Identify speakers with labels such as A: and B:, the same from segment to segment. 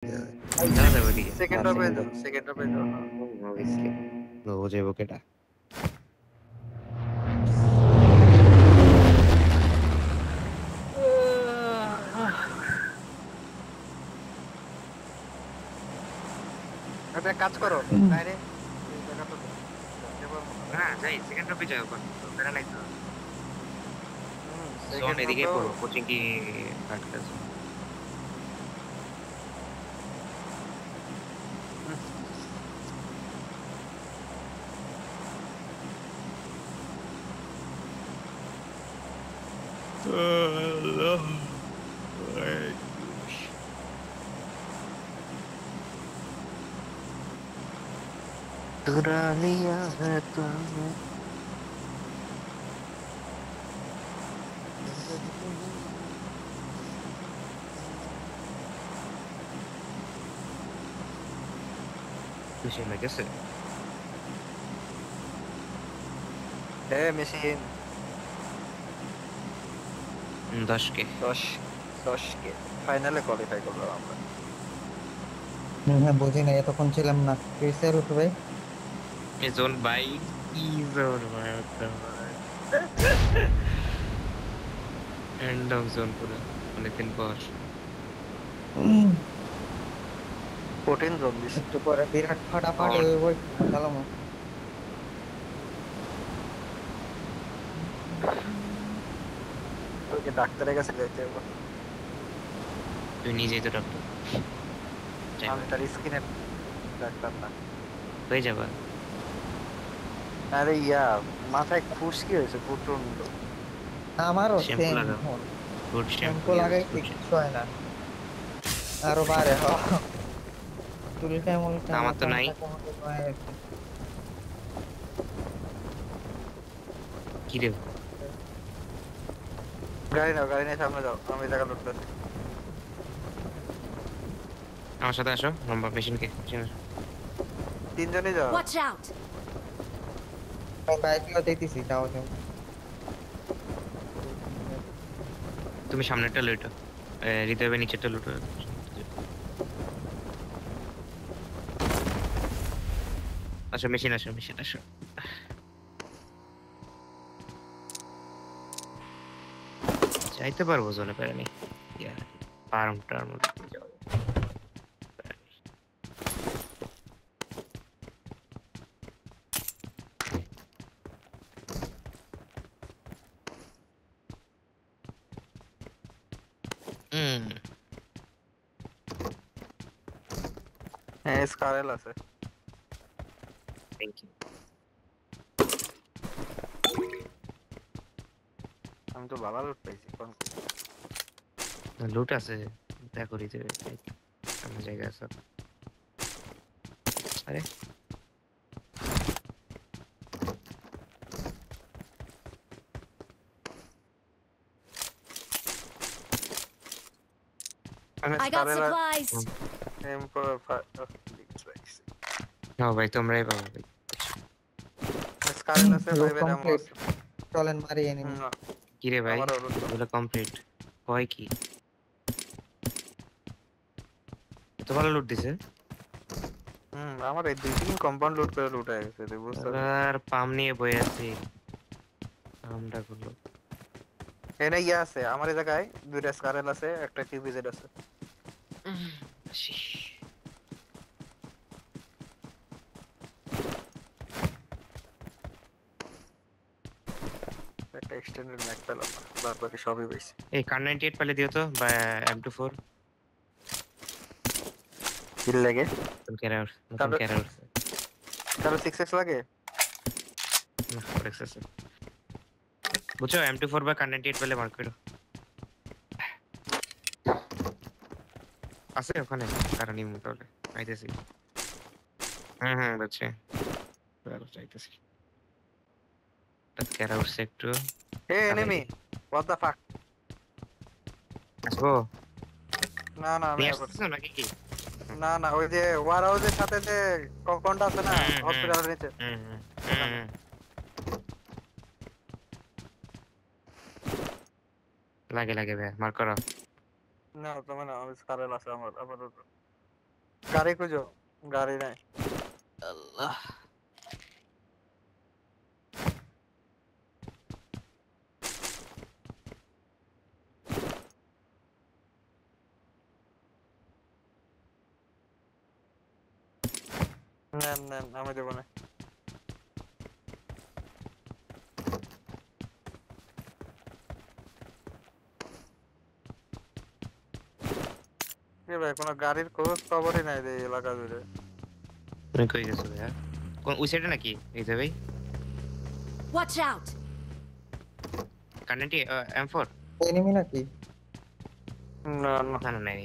A: যাওয়া যাবে ওদিকে।
B: সেকেন্ড ড্রপে যাও, সেকেন্ড ড্রপে যাও।
A: অবভিয়াসলি ও যাবো কেটা।
B: একটা কাজ করো, বাইরে এই জায়গাটা দাও, যাইতে পারবো না।
A: না যাই সেকেন্ড ড্রপে যাও, কোন প্যারা নাই তো। জোন
B: সেকেন্ড
A: এদিকে
B: ড্রপেও
A: পড়ো, কোচিং কি আটকাছে। चुरा लिया है तुमने। মেশিন গেছে।
B: মেশিন
A: 10 কে
B: 10 10 কে ফাইনালে কোয়ালিফাই করলাম আমরা।
C: হ্যাঁ বুঝি না, এতক্ষণ ছিলাম না। কেসের উঠবে ভাই।
A: এই জোন ভাই, কি জোন ভাই, এন্ড অফ জোন পুরো অনেকদিন পর।
B: কঠিন জোন দিছে।
C: একটু পরে বিরাট ফাটাফাটি হইব খেলাম।
B: ওকে ডাক্তারের কাছে যাইতে হবে।
A: তুই নিজেই তো ডক্টর,
B: আমি তার স্কিনের ডাক্তার না।
A: হয়ে যাবা।
B: আরে মাথায় খুশকি হয়েছে প্রচন্ড।
C: আমারও
A: শ্যাম্পু
C: সেম।
A: লাগাও, গুড শ্যাম্পু
C: শ্যাম্পু
A: ইউজ,
C: লাগাই
A: গুড
C: কিছু হয় না, আরো বাড়ে। চুলটা এমন
A: আমার তো নাই। কি রে,
B: গাড়ি নাও, গাড়ি নিয়ে সামনে যাও, আমি জায়গা লুটতেছি।
A: আমার সাথে আসো, লম্বা মেশিনকে।
B: তিনজনই যাও।
D: Watch out!
C: বাইক দিতেছি তাও যাও।
A: তুমি সামনেরটা লুটো, হৃদয়ের নিচেরটা লুটো। আসো মেশিন, আসো মেশিন, আসো। যাইতে পারবো জোনে, প্যারা নেই। ফার্মটার মধ্যে যাও।
B: হ্যাঁ স্কারেল আছে।
A: Thank you.
B: আমি তো ভালো লুট পাইছি কোন।
A: লুট আছে, দেখো হৃদয় আমার জায়গা আছে। আরে
B: আমি
D: I got
B: স্কারেল
D: supplies.
A: হ্যাঁ ভাই, তোমরাই পাবো ভাই।
B: স্কারেল আছে,
C: লুট
B: ফাইভের এমন
C: কমপ্লিট।
B: আছে।
C: চলেন মারি এনিমি।
A: কি রে ভাই,
B: আমারও লুট।
A: এগুলো কমপ্লিট হয় কি? এত ভালো লুট দিছে।
B: আমার এই 2-3 কম্পাউন্ড লুট করে লুট হয়ে গেছে, তুই বুঝতে পারছিস?
A: আর পাম নিয়ে বয়ে আছি, পামটা গুলো।
B: এনে আছে আমার এই জায়গায়, দুইটা স্কারেল আছে, একটা কিউবিজেড আছে। একটা এক্সটেন্ডেড ম্যাক পেলাম না, বাদ বাকি সবই পাইছি।
A: এই কার 98 পেলে দিও তো, বা M24।
B: কিল লাগে
A: নতুন ক্যারার
B: কারো 6x লাগে।
A: না ফরেক্স আছে, বুঝছো? M24 বা কার 98 পেলে মার্ক করো। আছে ওখানে কারণ নিমু, তাহলে আইতেছি। বুঝছি, চাইতেছি। ক্যারা উঠছে একটু।
B: হে এনিমি, হোয়াট দা ফাক।
A: আসবো
B: না না আমি
A: নিয়ে
B: আবার
A: আসতেছো নাকি কি?
B: না না, ওই যে ওয়ার হাউসের সাথে যে কম্পাউন্ড আছে না, হসপিটালের নিচে ওখানে।
A: লাগে লাগে ভাই, মার্ক করো।
B: না তোমার না, আমি স্কারেল আছে আমার আপাতত। গাড়ি খুঁজো, গাড়ি নাই।
A: আল্লাহ
B: নেন নেন, আমি দেবো না। ভাই কোনো গাড়ির খোঁজ খবরই নাই রে এই এলাকা জুড়ে।
A: তুমি কই গেছো ভাইয়া? কোন ওই সাইডে নাকি? এই যে ভাই
D: Watch out!
A: কানেক্টি M4
C: এনিমি নাকি?
B: না না,
A: না না নাই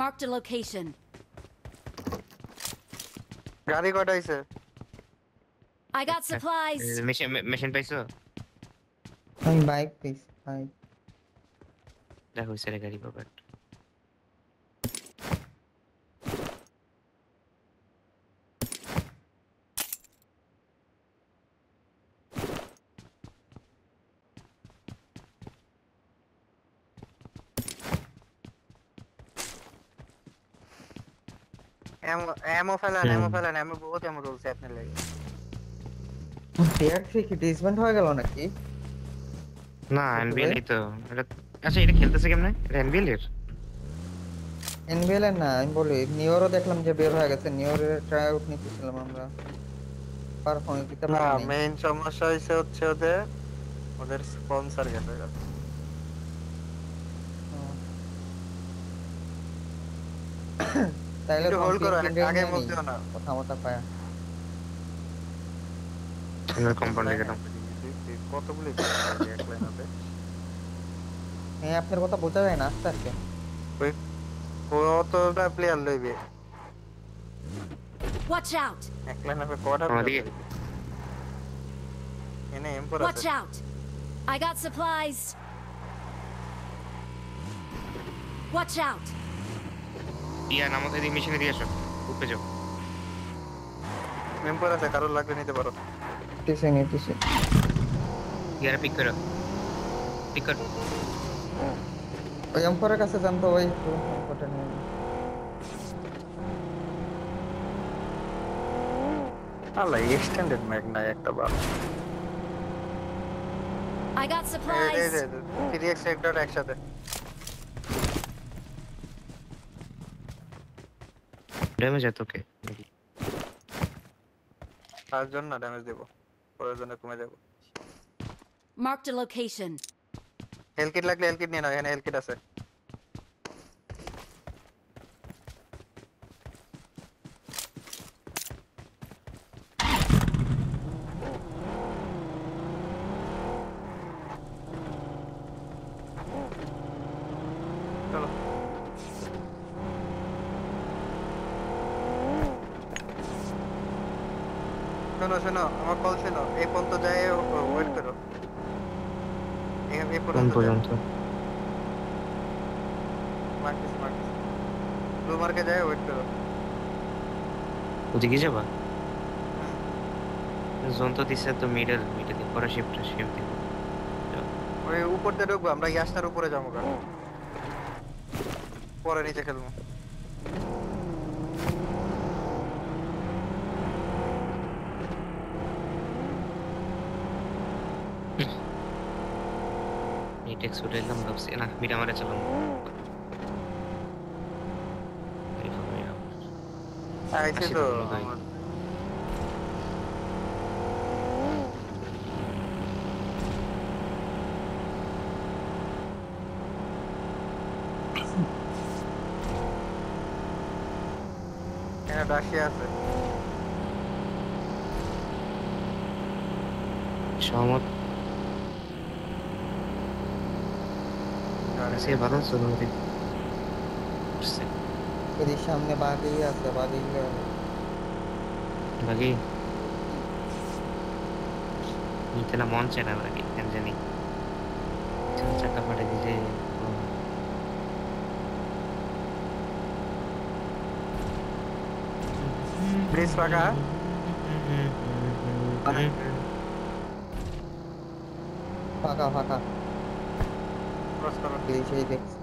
D: Marked a location.
B: গাড়ি কয়টা আইছে?
D: I got supplies.
A: মেশিন পাইছো?
C: আমি বাইক পিস বাইক।
A: দেখো ওই সাইডে গাড়ি পাবে একটা।
B: এমও ফেলেন, এমও ফেলেন, এমও বহুত এমও চলছে আপনার লাগে।
C: টিয়ার 3 কি ডিসমেন্ট হয়ে গেল নাকি?
A: না এনবিএল এই তো এটা। আচ্ছা এটা খেলতেছে কেমনে? এটা এনবিএল এর?
C: এনবিএল এর না, আমি বলি নিওরও দেখলাম যে বের হয়ে গেছে। নিওরের ট্রাই আউট নিতেছিলাম আমরা, পারফরম্যান্স দিতে
B: না,
C: পারিনি।
B: মেইন সমস্যা হচ্ছে ওদের স্পন্সর গেছে।
C: তাইলে
B: একটু হোল্ড করো,
C: কমপ্লিট
B: আগে মুভ দিও না।
C: কথা মতো পায়।
A: আমরা কম্পাউন্ডে গেলাম।
B: কতগুলি এক লাইন হবে।
C: হ্যাঁ আপনার কথা বোঝা যায় না আস্তে আস্তে।
B: কতটা প্লেয়ার লইবে?
D: Watch out!
B: এক লাইন হবে কয়টা
A: আমাদিকে
B: প্লেয়ার? এনে এমপোর
D: Watch
B: আছে।
D: out! I got supplies. Watch out!
A: ইয়া নামো থেকে মেশিনে দিয়ে আসো। উপরে যাও।
B: এমপোর আছে, কারোর লাগবে নিতে পারো।
C: টিসে নিতেছি।
A: ইয়ারে পিক করো। পিক কর।
C: ওই এমপরের কাছে যান তো, ওই এমপরটা নিয়ে।
B: আল্লাহ, এক্সটেন্ডেড ম্যাগ নাই একটা বার।
D: I got
B: এই
D: supplies.
B: যে 3x সেক্টর একসাথে।
A: ড্যামেজ এত কে?
B: তার জন্য ড্যামেজ দেব, প্রয়োজনে কমে যাব।
D: Marked a location.
B: Heal kit লাগলে হেল কিট নিয়ে নাও, এখানে হেল কিট আছে। চলো শোনো শোনো, আমার কল শোনো, এই পর্যন্ত যায় ওয়েট করো। এই
A: কোন
B: পর্যন্ত
A: পর্যন্ত?
B: মার্কেস ব্লু মার্কে যায় ওয়েট করো।
A: ওদিকে যাবা? জোন তো দিছে তো মিডল পরে শিফট দিব।
B: ওই উপর দিয়ে ঢুকবো আমরা, ইয়াসটার উপরে যাবো, কারণ পরে নিচে খেলবো।
A: টেক্স উঠে এলাম ভাবছি না মিড আমারে চালাম।
B: আইছে তো
A: ভাই।
B: আমার। এখানে রাশিয়া আছে।
A: সহমত। সে ভালো চলো ওদিক।
C: এর সামনে বাগি আছে, বাগি
A: বাকি নিতে না মন চায় না বাকি কেন জানি চাকা ফাটে দিলে।
B: ব্রিজ ফাঁকা।
C: ফাঁকা ফাঁকা।
B: ক্রস করো।
C: সেই দেখছি।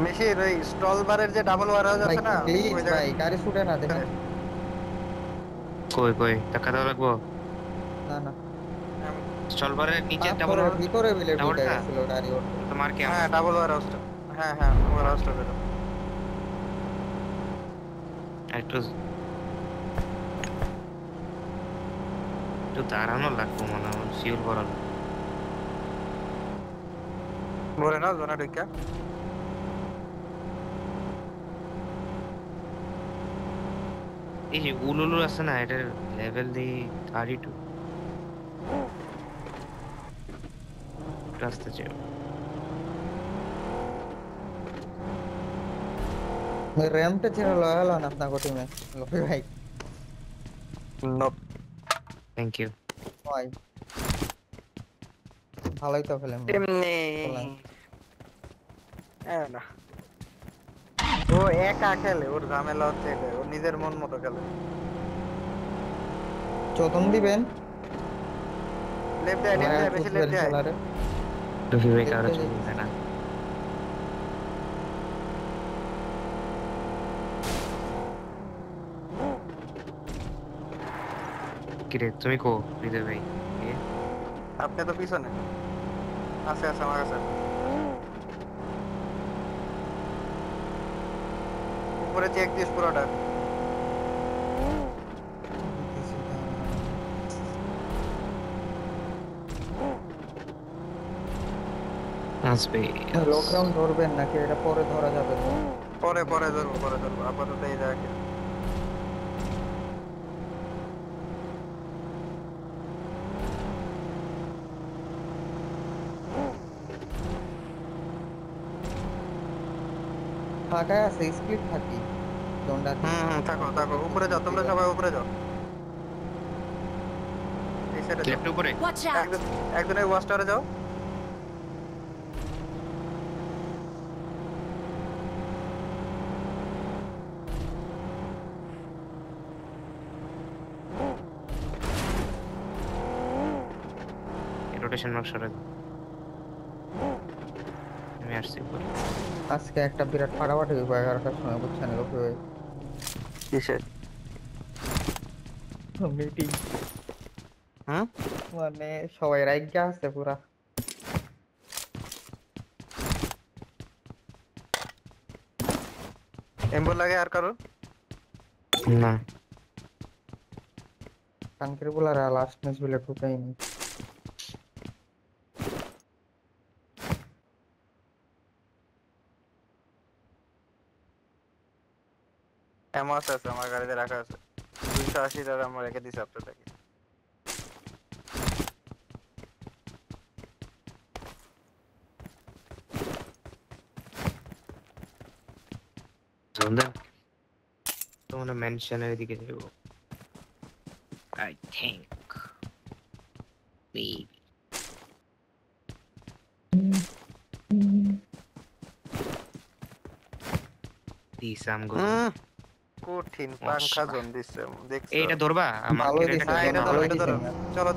B: মেশির ওই স্টল বারের যে ডাবল ওয়ার হাউস
C: ভাই
B: আছে না
C: প্লিজ
B: ওই
C: ভাই
B: জায়গায়
C: গাড়ি ছুটে না দেখেন
A: কই কই টাকা দাও লাগবো
C: না না
A: স্টলবারের নিচে ডাবল
C: পাথরের ভিতরে বিলে ঢুকে
A: ডাবলটা?
C: গেছিল গাড়ি ওর
A: তো মার কে
B: হ্যাঁ ডাবল ওয়ার হাউসটা হ্যাঁ ওয়ার হাউসটা বেরো
A: একটু একটু দাঁড়ানো লাগবো মনে হয় শিওর করানো
B: বলে না জোনা ঢুকা
A: এই যে উলুলু আছে না এটার লেভেল দি 32 রাস্তা চেয়ে
C: র‍্যাম্পটা ছেড়ে লয়াল না আপনার টিমে লোকে ভাই
B: নো
A: থ্যাংক ইউ
C: ভাই ভালোই তো ফেলেন
B: এমনি না ও একা খেলে ওর ঝামেলা হচ্ছে এটা ও নিজের মন মতো খেলে
C: চোদন দিবেন
B: লেফট আইড বেশি লেফট আইড
A: তো ফিরে কারো চলবে না কিরে তুমি কো হৃদয় ভাই
B: আপনি তো পিছনে আছে আমার কাছে উপরে চেক দিস পুরোটা
A: আসবে
C: লকডাউন ধরবেন নাকি এটা পরে ধরা যাবে তো
B: পরে ধরবো আপাতত এই জায়গায়
C: ফাঁকা আছে স্প্লিট থাকি দন্ডা
B: থাকো উপরে যাও তোমরা সবাই উপরে যাও এই সাইডে যাও
A: লেফট উপরে
D: Watch out!
B: একজন এই ওয়াচ টাওয়ারে যাও
A: রোটেশন মার্ক সরে দাও আমি আসছি উপরে
C: আজকে একটা বিরাট ফাটাফাটি হইব 11টার সময় বুঝছেন লোকে ভাই
B: কিসের
C: মিটিং
B: হুম
C: মানে সবাই রাইগা আছে পুরা
B: এমবল লাগে আর কারো
A: না
C: কানকের বুলার লাস্ট ম্যাচ বলে ঢুকাইনি
B: এমআস আছে আমার গাড়িতে রাখা আছে 280 টাকা আমরা রেখে দিছি আপনাদেরকে
A: সুন্দর তোমরা মেনশনের দিকে যাব আই থিংক মেবি দিস আম গো
B: কঠিন পাংখা জন দিছে দেখছো
A: এইটা ধরবা আমার
C: ভালো
A: এটা
C: দিছে
B: হ্যাঁ এটা
C: ভালো
B: ধরো এটা ধরো
C: দিছে
B: চলো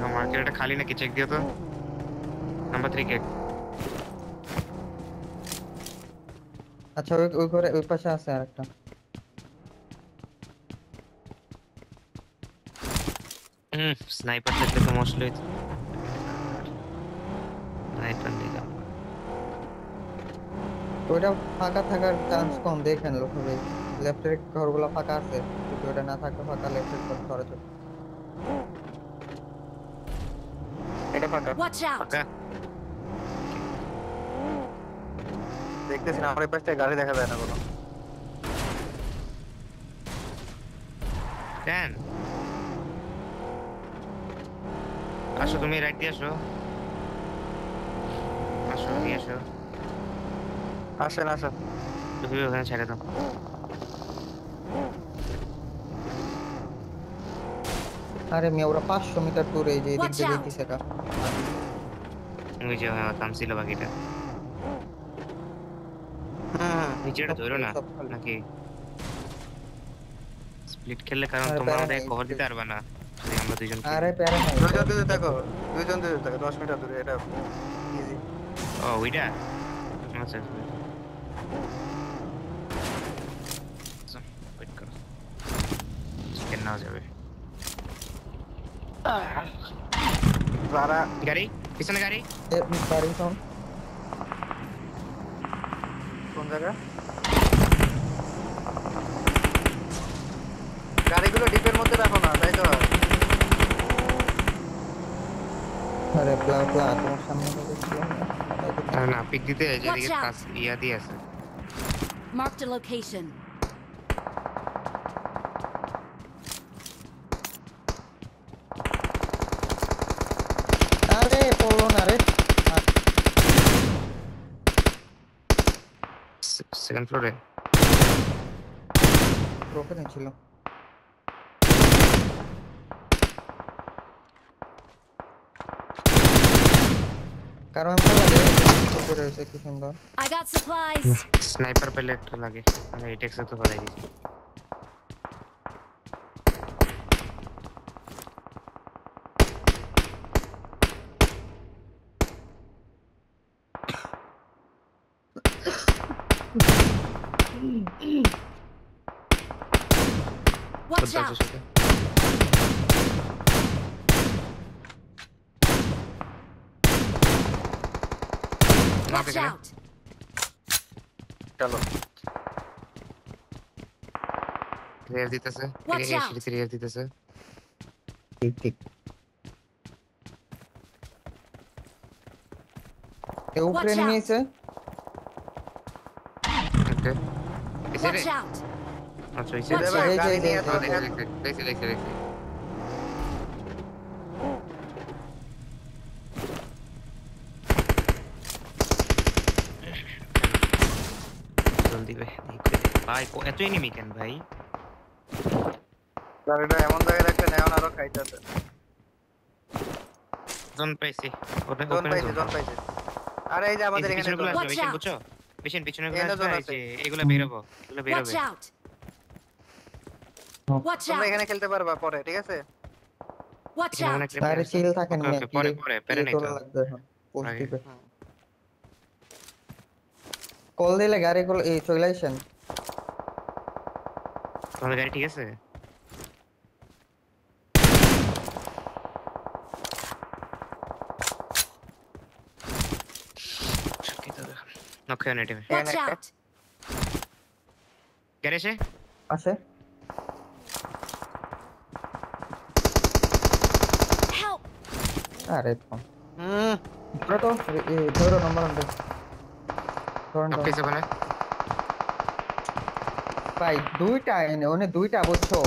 A: আমার এটা খালি নাকি চেক দিও তো নাম্বার 3 কে
C: আচ্ছা ওই ঘরে ওই পাশে আছে আরেকটা
A: স্নাইপার থাকলে তো মশলা হইতো স্নাইপার নিলাম
C: ওইটা ফাঁকা থাকার চান্স কম দেখেন লোক ভাই লেফটের ঘরগুলো ফাঁকা আছে যদি ওটা না থাকে ফাঁকা লেফটের ঘর ধরে চল
B: এটা ফাঁকা
D: Watch out!
A: ফাঁকা
B: দেখতেছি না আমার এই পাশে গাড়ি দেখা যায় না কোনো
A: কেন আসো তুমি রাইট দিয়ে আসো আসো দিয়ে আসো
B: আসেন
A: তুমি ওখানে ছেড়ে দাও
C: আরে মিয়া ওরা 500 মিটার দূরে এই যে এদিক
D: Watch
C: দিয়ে
D: out!
C: দিছে কা
A: ওই যে থামছিল বাকিটা নিচেটা ধরো না নাকি স্প্লিট খেললে কারণ
C: আরে
A: তোমরা
C: প্যারা
A: আমাদের
C: নাই,
A: কভার দিতে পারবে না যদি আমরা দুইজন খেলি।
C: আরে প্যারা নাই
B: দুইজন দিতে থাকো 10 মিটার দূরে এটা ইজি
A: ও ওইটা আচ্ছা ওয়েট করো চিকেন নাও যাবে
B: যারা
A: গাড়ি পিছনে গাড়ি
C: বাড়ি সাউন্ড
B: কোন জায়গা গাড়িগুলো ডিপের মধ্যে রাখো না তাই তো
C: আরে প্লা তোমার সামনে দেখছিলাম
A: না পিক দিতে যেদিকে
D: Watch out!
A: কাজ ইয়া দিয়ে আছে
D: Marked a location.
C: আরে পড়লো না রে
A: সেকেন্ড ফ্লোরে
C: রোকে ছিল কারণ আমি রয়েছে কি সুন্দর
D: I got supplies.
A: স্নাইপার পেলে একটা লাগে মানে এটেক্স তো ভালো দিছি
D: Watch out. Watch out.
B: চলো
A: রিয়ার দিতেছে
D: Watch
A: এই
D: out.
A: সিরিতে রিয়ার দিতেছে
C: ঠিক ঠিক এ উপরে
D: Watch out.
C: নিয়েছে
A: ওকে এসে রে
D: Watch out.
A: আচ্ছা এসে
D: Watch
A: রে
D: out.
B: গাড়ি নিয়ে তো
A: দেখে জলদি ভাই এত এনিমি কেন ভাই
B: গাড়িটা এমন জায়গায় রাখলে নেওয়ান আরো খাইতেছে
A: জোন পাইছি ওটা
B: জন পাইছে আরে এই যে আমাদের এখানে
A: পিছনে
B: জন।
D: Watch
A: mission
D: out.
A: বুঝছো মিশন পিছনে
B: এখানে জন
A: আছে
B: আছে।
A: এগুলা বেরোবো
D: Watch out. Watch
B: তোমরা
D: out.
B: এখানে খেলতে পারবা পরে ঠিক আছে
D: Watch
A: এখানে
D: out.
A: অনেক
C: আরে চিল থাকেন
A: ওকে, ওকে, পরে পেরে নাই তো
C: লাগবে এখন পোস্ট
A: আগে।
C: দিবে কল দিলে গাড়িগুলো এই চলে আসেন
A: তোমাদের গাড়ি ঠিক আছে ওকে নেটিভ
D: Watch out.
A: গাড়ি এসে
C: আসে
D: Help.
C: আরে
B: হুম
C: ধরো তো এই ধরো নাম্বার আনবে ধরুন
A: ওকে সেখানে
C: ভাই দুইটা এনে ওনে দুইটা বুঝছো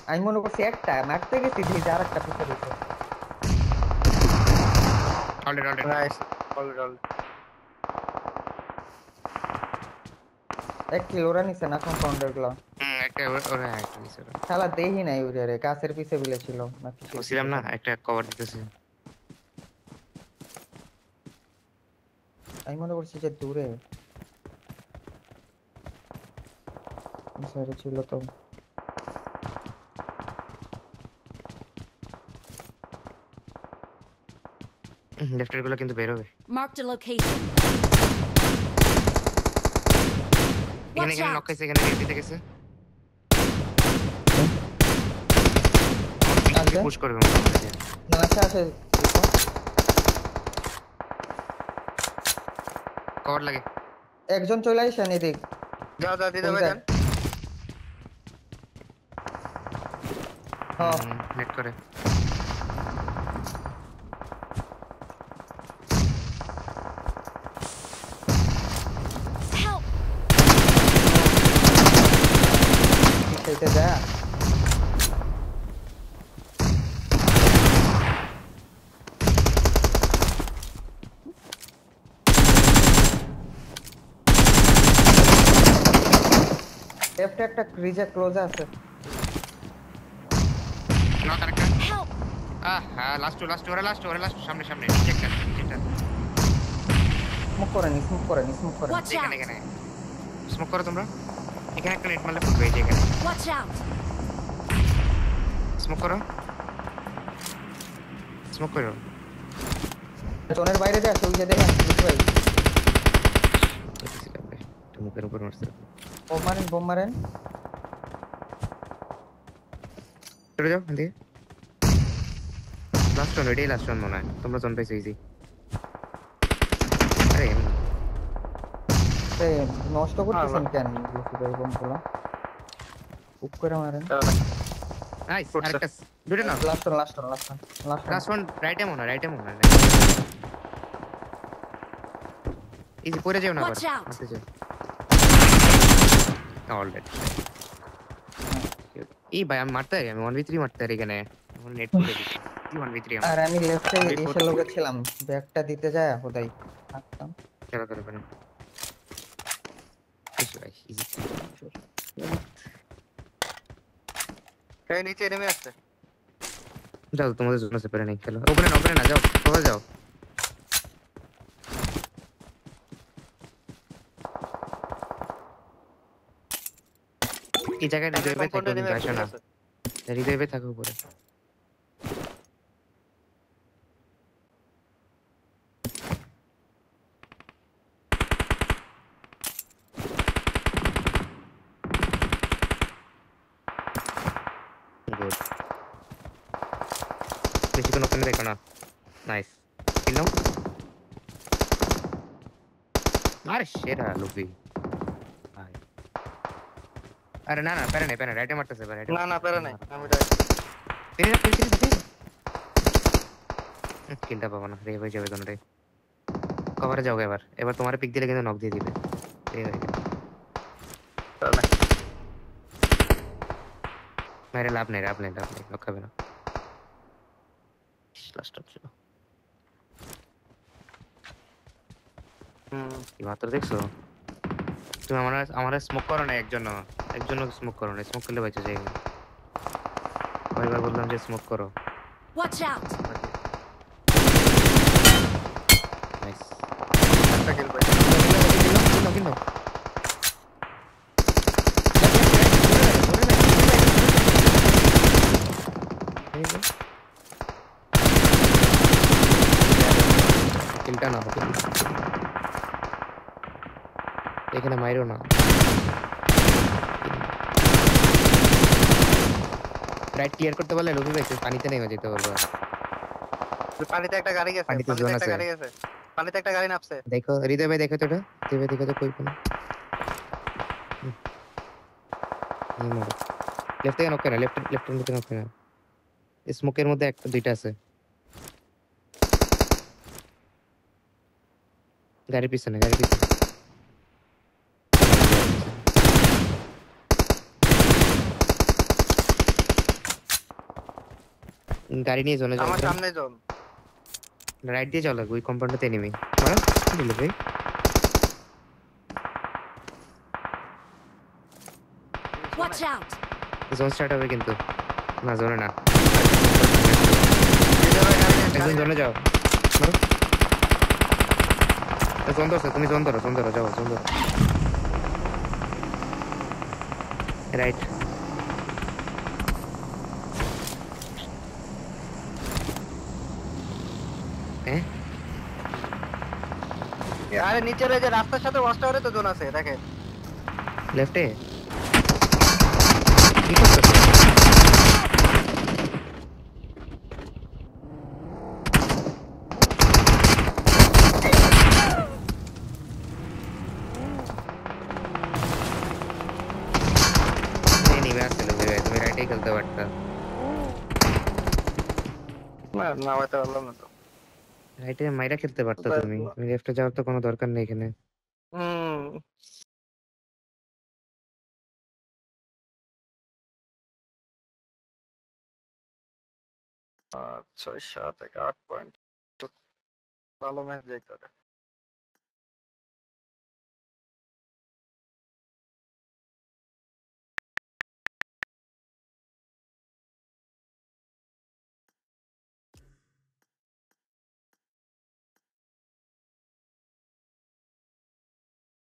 C: আমি মনে করছি একটা মারতে গেছি যে আর একটা পিছে দিছে
A: অলরেডি
B: নাইস অলরেডি
C: এক কিলো ওরা নিছে না কম্পাউন্ডার গুলো
A: একটা ওরা একটা নিছে ওরা
C: শালা দেহি নাই ওরে রে গাছের পিছে বিলে ছিল না পিছে
A: বলছিলাম না একটা কভার দিতেছে
C: আমি মনে করছি যে দূরে সাইডে ছিল তো
A: লেফটের গুলো কিন্তু বের হবে
D: Marked a location.
A: এখানে
D: Watch
A: এখানে
D: out.
A: নক খাইছে এখানে দিতে গেছে
C: আচ্ছা।
A: পুশ করবে মোটামুটি
C: না আচ্ছা আছে
A: কভার লাগে
C: একজন চলে আসেন এদিক
B: যাও যাও দিতে হবে
C: কোনটা?
B: যান
C: হ্যাঁ
A: নেট করে
D: Help.
C: পিছাইতে যা লেফট একটা ক্রিজে ক্লোজ আছে
A: না আরেকটা
D: Help.
A: হ্যাঁ লাস্ট ওরা লাস্ট সামনে নিচেটা
C: স্মোক করে নি স্মোক করে
D: Watch
A: এখানে
D: out.
A: এখানে স্মোক করো তোমরা এখানে একটা নেট মারলে ফুটবে এই যে এখানে
D: Watch out.
A: স্মোক করো জোনের
C: বাইরে যা ওই যে দেখেন ভাই
A: মুখের উপর মারছে।
C: বোম মারেন
A: চলে যাও এদিকে। লাস্ট ওয়ান, এটাই লাস্ট ওয়ান মনে হয়। তোমরা জন পাইছো ইজি। আরে
C: এই নষ্ট করতেছেন কেন লুকি ভাই বোমগুলো উপ করে মারেন
A: নাইস।
B: করছে।
A: আরেকটা দুটো না,
C: লাস্ট
A: লাস্ট ওয়ান রাইটে মনে হয়, রাইটে মনে হয়। ইজি পড়ে যাও না আবার
D: Watch out!
A: মারতে যাও। অলরেডি এই ভাই আমি মারতে পারি, আমি 1v3 মারতে পারি এখানে। আমার নেট করে দিচ্ছি 1v3
C: আর
A: আমার
C: আমি লেফটে
A: আমি
C: এসে লোকে ছিলাম ব্যাগটা দিতে যায় হোদাই থাকতাম
A: খেলা করে পারেন। ইজি ভাই ইজি।
B: এই নিচে নেমে আসছে।
A: যাও তোমাদের জন্য সেপারে নেই, খেলো। ওপেনে না, যাও সবাই যাও। এই জায়গায় হৃদয় ভাই থাকো, কিন্তু আসো না। হৃদয় ভাই থাকো উপরে। গুড, বেশিক্ষণ ওপেনে দেখো না। নাইস কিল নাও। আরে সেরা লুবি ভাই। আরে না প্যারা রাইটে মারতেছে ভাই, রাইটে
B: না পেরে নাই, আমি
A: কিলটা পাবো না, রে হয়ে যাবে কোনটাই। কভারে যাও এবার তোমার পিক দিলে কিন্তু নক দিয়ে দিবে। রে হয়ে গেল। মেরে লাভ নেই নক খাবে না। লাস্ট ছিল কি মাত্র দেখছো তুমি? আমার স্মোক করো না, একজন স্মোক করো না। স্মোক করলে বেঁচে যাই। কয়বার বললাম যে স্মোক করো।
D: Watch out!
A: নাইস
B: একটা কিল পাই।
A: কিল দাও। কিলটা না এখানে মাইরো না। রাইট ক্লিয়ার করতে পারলে লোকে ভাই পানিতে নেমে যেতে পারবো।
B: পানিতে একটা গাড়ি গেছে,
A: পানিতে
B: পানিতে
A: জোন
B: একটা
A: আছে।
B: গাড়ি গেছে, পানিতে একটা গাড়ি নামছে।
A: দেখো হৃদয় ভাই, দেখো তো ওটা। হৃদয় ভাই দেখো তো কই কোনো লেফট থেকে নক করে, লেফটের মধ্যে নক করে। স্মোকের মধ্যে একটা দুইটা আছে। গাড়ির পিছনে গাড়ি নিয়ে জোনে
B: আমার
A: যাও।
B: সামনে জন।
A: রাইট দিয়ে চলো, ওই কম্পাউন্ডটাতে এনিমি। মারো দিল ভাই।
D: Watch out!
A: জোন স্টার্ট হবে কিন্তু। না জোনে না, একজন জোনে যাও। মারো। জোন ধরছে, তুমি জোন ধরো যাও জোন ধরো। রাইট হ্যাঁ
B: আরে নিচের ওই যে রাস্তার সাথে ওয়াচ টাওয়ারে তো জন আছে, দেখেন।
A: লেফটে কি করতেছে? নেমে আসছিল ভাই, তুমি রাইটেই খেলতে পারতা।
B: না হয়তো পারলাম না তো।
A: রাইটে মাইরা খেলতে পারতা তুমি লেফটে যাওয়ার তো কোনো দরকার নেই এখানে।
B: হুম, 6, 7, 8 পয়েন্ট। ভালো ম্যাচ দেখতে